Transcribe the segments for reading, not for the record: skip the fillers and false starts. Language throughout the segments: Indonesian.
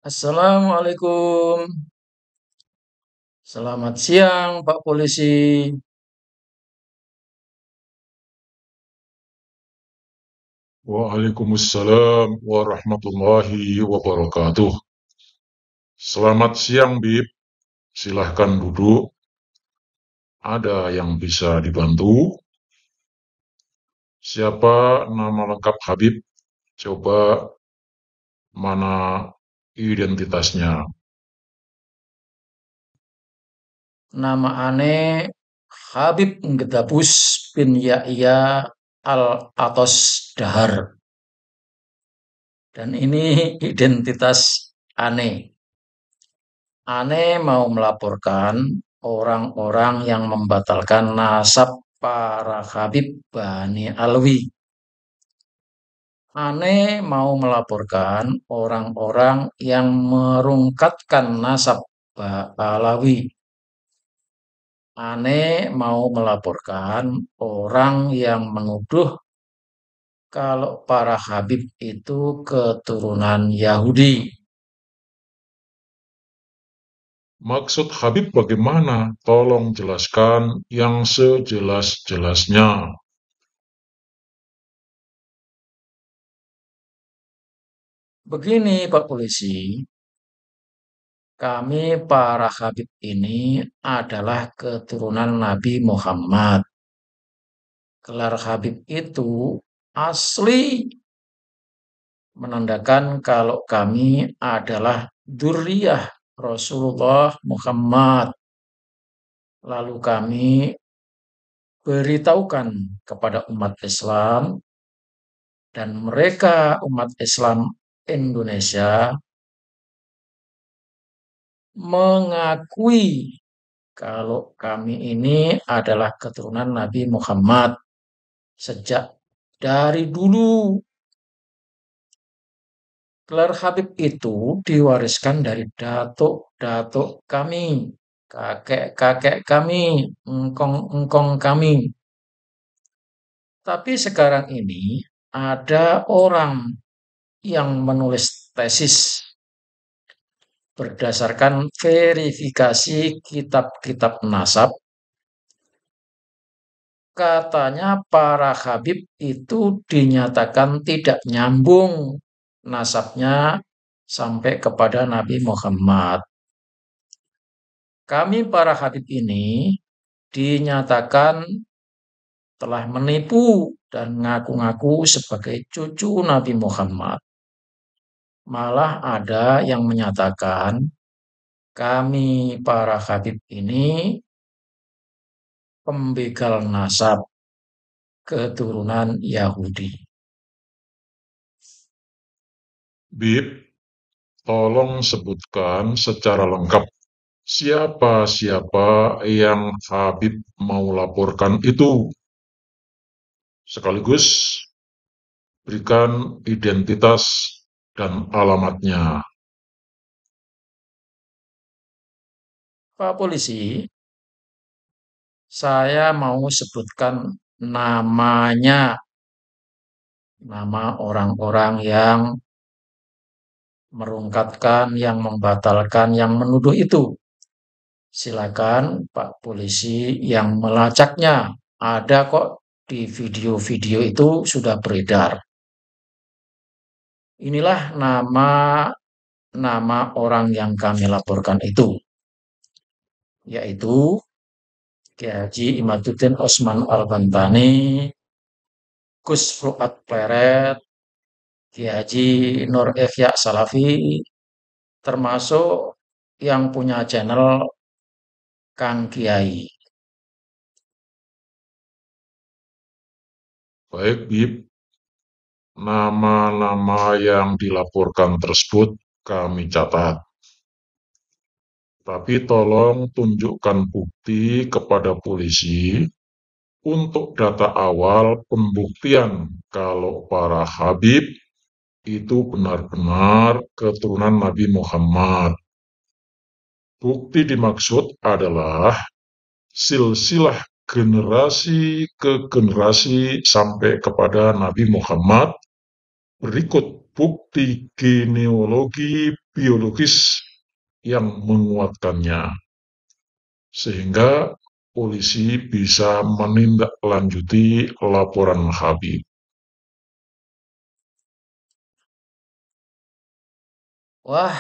Assalamualaikum. Selamat siang, Pak Polisi. Waalaikumsalam warahmatullahi wabarakatuh. Selamat siang, Bib. Silahkan duduk. Ada yang bisa dibantu? Siapa nama lengkap Habib? Coba mana identitasnya? Nama aneh Habib Ngedabus bin Yahya Al-Atos Dahar. Dan ini identitas aneh. Aneh mau melaporkan orang-orang yang membatalkan nasab para Habib Bani Alwi. Aneh mau melaporkan orang-orang yang merungkatkan nasab Alawi. Aneh mau melaporkan orang yang menuduh kalau para Habib itu keturunan Yahudi. Maksud Habib bagaimana? Tolong jelaskan yang sejelas-jelasnya. Begini Pak Polisi, kami para Habib ini adalah keturunan Nabi Muhammad. Gelar Habib itu asli menandakan kalau kami adalah dzurriyyah Rasulullah Muhammad. Lalu kami beritahukan kepada umat Islam dan mereka umat Islam Indonesia mengakui kalau kami ini adalah keturunan Nabi Muhammad sejak dari dulu. Gelar Habib itu diwariskan dari datuk-datuk kami, kakek-kakek kami, engkong-engkong kami. Tapi sekarang ini ada orang yang menulis tesis berdasarkan verifikasi kitab-kitab nasab. Katanya para Habib itu dinyatakan tidak nyambung nasabnya sampai kepada Nabi Muhammad. Kami para Habib ini dinyatakan telah menipu dan ngaku-ngaku sebagai cucu Nabi Muhammad. Malah ada yang menyatakan kami para Habib ini pembegal nasab keturunan Yahudi. Bib, tolong sebutkan secara lengkap siapa-siapa yang Habib mau laporkan itu. Sekaligus berikan identitas dan alamatnya. Pak Polisi, saya mau sebutkan namanya, nama orang-orang yang merungkatkan, yang membatalkan, yang menuduh itu. Silakan Pak Polisi yang melacaknya. Ada kok di video-video itu sudah beredar. Inilah nama orang yang kami laporkan itu, yaitu Kiai Haji Imaduddin Osman Al-Bantani, Gus Fuad Pleret, Kiai Haji Nur Ihya Salafi, termasuk yang punya channel Kang Kiai. Baik, Bib. Nama-nama yang dilaporkan tersebut kami catat. Tapi tolong tunjukkan bukti kepada polisi untuk data awal pembuktian kalau para Habib itu benar-benar keturunan Nabi Muhammad. Bukti dimaksud adalah silsilah generasi ke generasi sampai kepada Nabi Muhammad berikut bukti genealogi biologis yang menguatkannya, sehingga polisi bisa menindaklanjuti laporan Habib. Wah,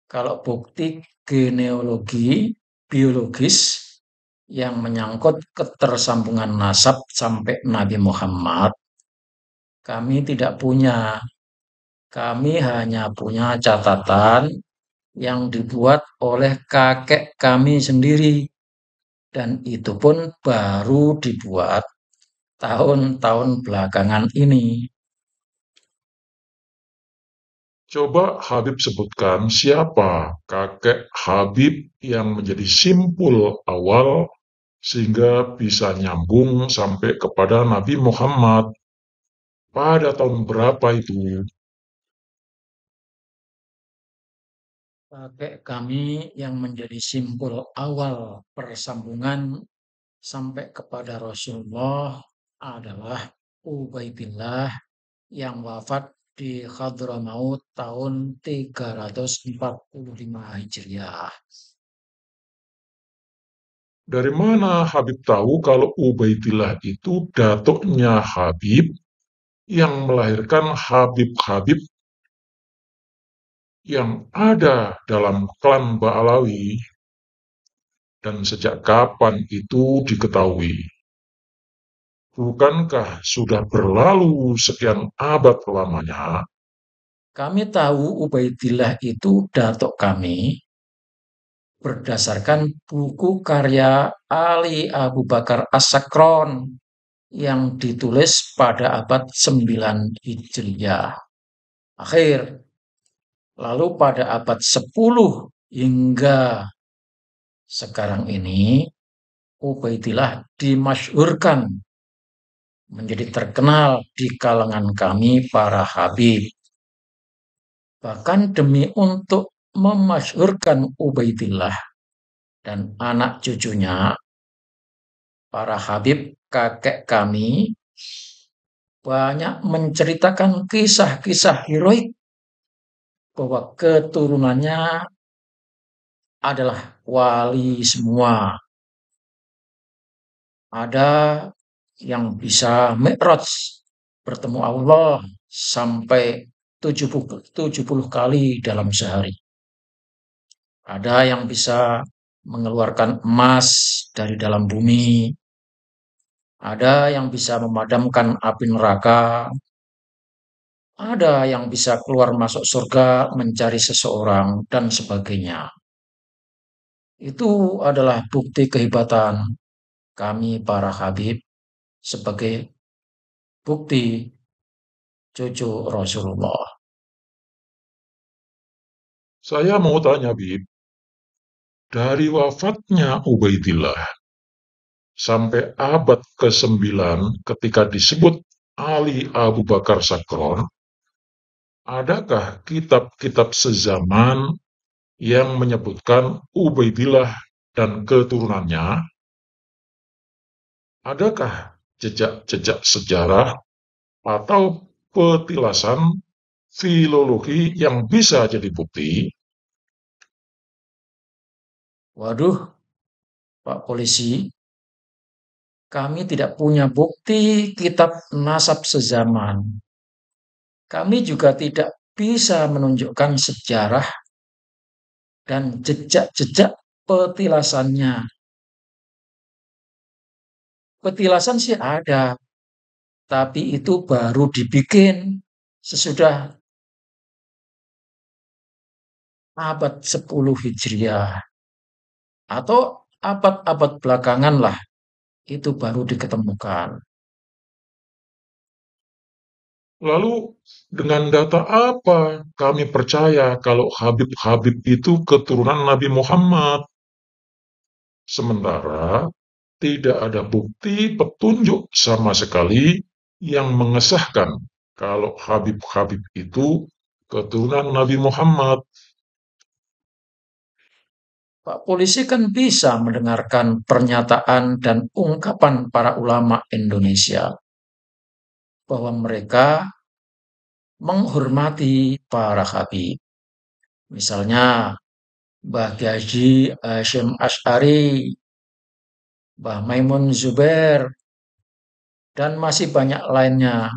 kalau bukti genealogi biologis yang menyangkut ketersambungan nasab sampai Nabi Muhammad, kami tidak punya. Kami hanya punya catatan yang dibuat oleh kakek kami sendiri, dan itu pun baru dibuat tahun-tahun belakangan ini. Coba Habib sebutkan siapa kakek Habib yang menjadi simpul awal sehingga bisa nyambung sampai kepada Nabi Muhammad. Pada tahun berapa itu? Kakek kami yang menjadi simpul awal persambungan sampai kepada Rasulullah adalah Ubaidillah yang wafat di Hadramaut tahun 345 Hijriah. Dari mana Habib tahu kalau Ubaidillah itu datuknya Habib yang melahirkan Habib-Habib yang ada dalam klan Ba'alawi, dan sejak kapan itu diketahui? Bukankah sudah berlalu sekian abad lamanya? Kami tahu Ubaidillah itu datuk kami berdasarkan buku karya Ali Abu Bakar As-Sakron yang ditulis pada abad 9 Hijriah akhir. Lalu pada abad 10 hingga sekarang ini, Ubaidillah dimasyhurkan menjadi terkenal di kalangan kami para Habib. Bahkan demi untuk memasyhurkan Ubaidillah dan anak cucunya, para Habib kakek kami banyak menceritakan kisah-kisah heroik bahwa keturunannya adalah wali semua. Ada yang bisa mi'raj bertemu Allah sampai 70 kali dalam sehari. Ada yang bisa mengeluarkan emas dari dalam bumi. Ada yang bisa memadamkan api neraka. Ada yang bisa keluar masuk surga mencari seseorang dan sebagainya. Itu adalah bukti kehebatan kami para Habib sebagai bukti cucu Rasulullah. Saya mau tanya, Bib, dari wafatnya Ubaidillah sampai abad ke-9 ketika disebut Ali Abu Bakar Sakron, adakah kitab-kitab sezaman yang menyebutkan Ubaidillah dan keturunannya? Adakah jejak-jejak sejarah atau petilasan filologi yang bisa jadi bukti? Waduh, Pak Polisi, kami tidak punya bukti kitab nasab sezaman. Kami juga tidak bisa menunjukkan sejarah dan jejak-jejak petilasannya. Petilasan sih ada, tapi itu baru dibikin sesudah abad 10 Hijriah atau abad-abad belakangan lah itu baru diketemukan. Lalu dengan data apa kami percaya kalau Habib-Habib itu keturunan Nabi Muhammad? Sementara tidak ada bukti petunjuk sama sekali yang mengesahkan kalau Habib-Habib itu keturunan Nabi Muhammad. Pak Polisi kan bisa mendengarkan pernyataan dan ungkapan para ulama Indonesia bahwa mereka menghormati para habib. Misalnya Mbah Gyaji Hasyim Asy'ari, Mbah Maimun Zubair, dan masih banyak lainnya.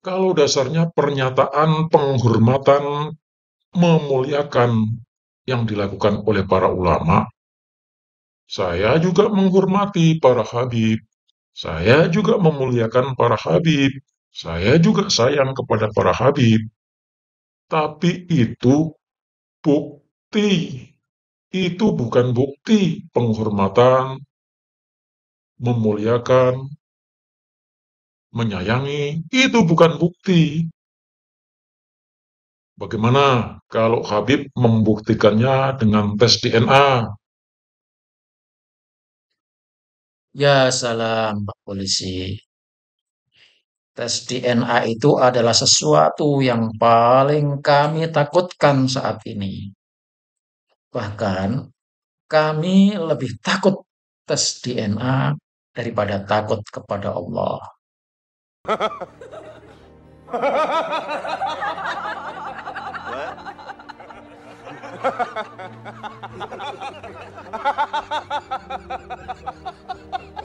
Kalau dasarnya pernyataan penghormatan, memuliakan yang dilakukan oleh para ulama, saya juga menghormati para habib. Saya juga memuliakan para habib. Saya juga sayang kepada para habib. Tapi itu bukti. Itu bukan bukti penghormatan, memuliakan, menyayangi. Itu bukan bukti. Bagaimana kalau Habib membuktikannya dengan tes DNA? Ya salam, Pak Polisi. Tes DNA itu adalah sesuatu yang paling kami takutkan saat ini. Bahkan kami lebih takut tes DNA daripada takut kepada Allah.